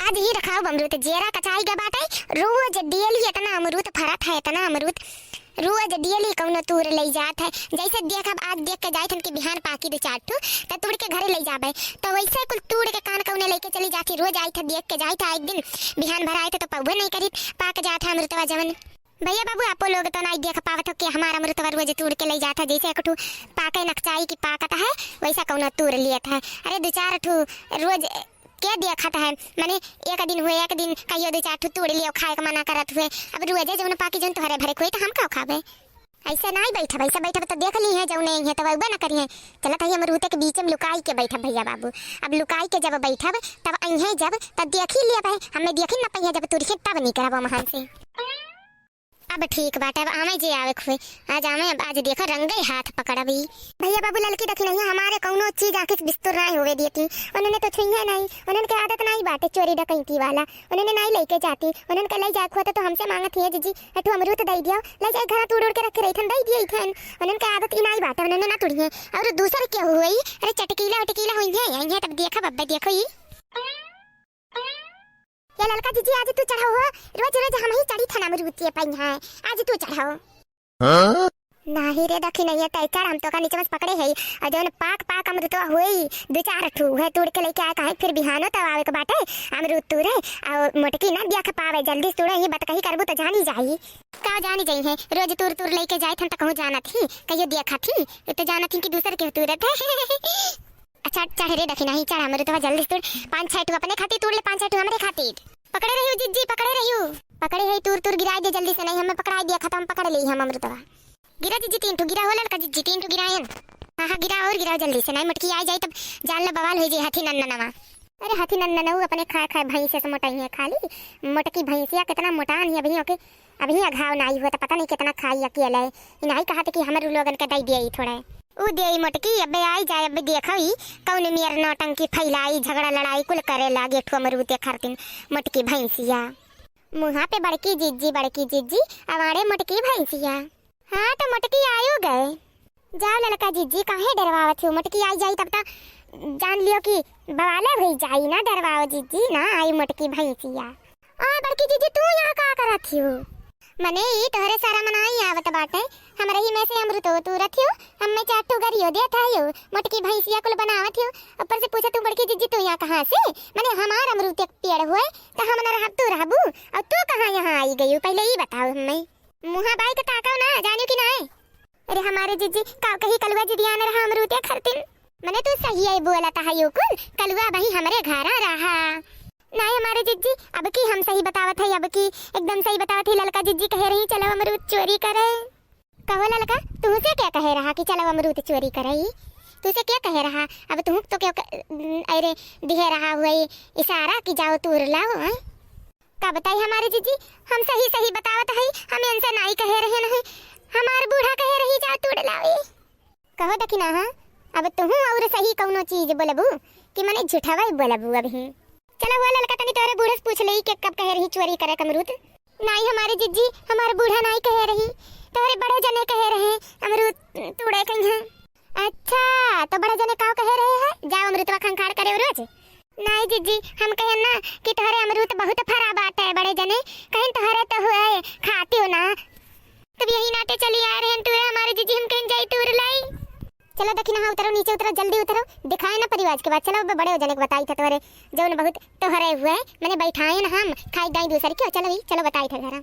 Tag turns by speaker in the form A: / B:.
A: आज ही रखाओ अमरूद जेरा कचाई के बाटे। रोज डेली इतना अमरूद फरत है, इतना अमरूद रोज डेली कौनो तूर ले जात है। जैसे देख अब आज देख के जाए थन कि बिहान पाकी दे चार ठू त तूड़ के घरे ले जाबे, तो वैसे कुल तूड़ के कान कौने लेके चली जाती। रोज आई था देख के जाए था, एक दिन बिहान भर आए थे तो पौवे नहीं करी पाक जात है अमृतवा जवन। भैया बाबू आपो लोग तो नहीं देख पावत हो कि हमारा अमृतवा रोज तूड़ के ले जाता। जैसे एक ठू पाके नकचाई की पाकत है वैसा कौनो तूड़ लिया था। अरे दो चार ठू रोज क्या देखत है, माने एक दिन हुए एक दिन कहियो दो चार ठू तोड़ लियो खाए का मना करत हुए। अब रोजे जौन पाकी जौन तोहरे भरे खोई तो हम का खाबे। ऐसे नहीं बैठा वैसा बैठा तो देख ली है जौन नहीं है तो वह ना करिए। चलत है अमरूद के बीच में लुकाई के बैठा भैया बाबू। अब लुकाई के जब बैठब तब अइहे जब तब देख ही लिया भाई, हमें देख ही ना पहिए जब तुरखे तब नहीं करब महान से। अब ठीक बात है, अब आमे जे आवे खुए आज आमे आज देखो रंगे हाथ पकड़बी। भैया बाबू लड़की देखी नहीं हमारे कौनो चीज आके बिस्तर नहीं होवे देती। उन्होंने तो छुई नहीं, उन्होंने की आदत नहीं बाटे चोरी डकैती वाला। उन्होंने नहीं लेके जाती, उन्होंने कल जा खोते तो हमसे मांगत है जीजी एठू अमरूद दे दियो, ले जाए घर तोड़ के रखे रही थन दे दिए थन। उन्होंने की आदत ही नहीं बाटे, उन्होंने ना तोड़ी। और दूसरे क्या हुई, अरे चटकीला वटकीला हुई है यही तब देखा बब्बे देखो ये ये ललका जीजी आज तू चढ़ाओ हो। रोज रोज हम ही चढ़ी थाना अमरूद के पई है, आज तू चढ़ाओ। नहीं रे दखी नहीं है तैकार हम तो का नीचे में पकड़े है। और जौन पाक पाक अमरूद तो होई दो चार ठू है तोड़ के लेके आए काहे फिर बिहानो तब आवे के बाटे अमरूद तोड़े। और मोटकी ना देख पावे जल्दी तोड़े ही बत कही करबू तो जानी जाई का जानी जाई है। रोज तोड़ तोड़ लेके जाए थन त कहूं जाना थी कहियो देखा थी तो जाना थी कि दूसरे के तोड़े थे। अच्छा चढ़ रे दखी नहीं चढ़ अमरूद तो जल्दी तोड़। 5-6 ठू अपने खातिर तोड़ ले, 5-6 ठू हमरे खातिर। पकड़े रहियो जीजी पकड़े रहियो, पकड़े है तूर तूर गिराई दे जल्दी से नहीं हमें पकड़ा दिया खत्म पकड़ ली हम अमृतवा। गिरा जीजी 3 ठू गिरा हो लड़का जीजी 3 ठू गिरायन। हां हां गिरा और गिराओ जल्दी से नहीं मटकी आ जाए तब जान ले बवाल हो जाए। हाथी नन्ना अरे हाथी नन्ना अपने खाए खाए भैंस से मोटाई है खाली मोटकी भैंसिया कितना मोटान है अभी ओके अभी घाव नहीं हुआ तो पता नहीं कितना खाई अकेले। नहीं कहा था कि हमारे लोगन के दई दिए थोड़ा उ दे मोटकी अबे आई जाए अबे देखई कौन मेर नौटंकी फैलाई झगड़ा लड़ाई कुल करे लागे ठो अमरूद खातिर मोटकी भैंसिया मुहा पे बड़की जिज्जी अवाड़े मोटकी भैंसिया। हाँ तो मोटकी आयो गए जाओ लड़का जिज्जी काहे डरवावत हो, मोटकी आई जाई तब तक जान लियो कि बवाले भई जाई ना डरवाओ जिज्जी ना आई मोटकी भैंसिया। आ बड़की जिज्जी तू यहाँ का करत हो, मने ई तोहरे सारा मनाई आवत बाटे हमरा ही में से अमृत तू रथियो हमें चाटू गरियो दे था यो मोटकी भैंसिया कुल बनावत हो। ऊपर से पूछे तू बड़की जिज्जी तू यहाँ कहाँ से, मने हमार अमरूद एक पेड़ हुए तो हम ना रहब तू रहबू और तू कहाँ यहाँ आई गई पहले ही बताओ हमें। मुहा बाई का ताकाओ ना जानियो कि नहीं। अरे हमारे जिज्जी का कहीं कलवा जिदिया न रहा अमरूद खरतिन मने तू सही है बोला था यो कुल कलवा भाई हमरे घर रहा नहीं हमारे जिज्जी अब की हम सही बतावत है। अब की एकदम सही बतावत है। ललका जिज्जी कह रही चलो अमरूद चोरी करे। कहो ललका तुमसे क्या कह रहा कि चलो अमरूद चोरी करे, तुझसे क्या कह रहा अब तुम तो क्या अरे दिह रहा हुआ इशारा कि जाओ तोड़ लाओ है का बताई हमारे जिज्जी हम सही सही बतावत है। हम इनसे नहीं कह रहे नहीं हमार बूढ़ा कह रही जाओ तोड़ लाओ कहो दखिना। हाँ अब तुम और सही कौनो चीज बोलबू कि मने झूठावा बोलबू अभी। चलो वो लड़का तनी तोरे बूढ़े से पूछ ले कि कब कह रही चोरी करे अमरूद। नहीं हमारे जिज्जी हमारे बूढ़ा नहीं कह रही तोरे बड़े जने कह रहे अमरूद तोड़े कहीं है। अच्छा तो बड़े जने का कह रहे हैं जाओ अमरूदवा खंखाड़ करे रोज। नहीं जिज्जी हम कहे ना कि तोहरे अमरूद बहुत फरा बात है बड़े जने कहीं तोहरे तो हुए खाते हो ना तब यही नाते चली आ रहे हैं तोरे हमारे जिज्जी हम कहीं जाई तोड़ लाई। चलो दखिना हाँ उतरो नीचे उतरो जल्दी उतरो दिखाए ना परिवार के बाद। चलो बड़े हो जाने को बताई था तोरे जौन बहुत तोहरे हुए मैंने बैठाए ना हम खाई दाई दूसरे क्यों। चलो बताई था घर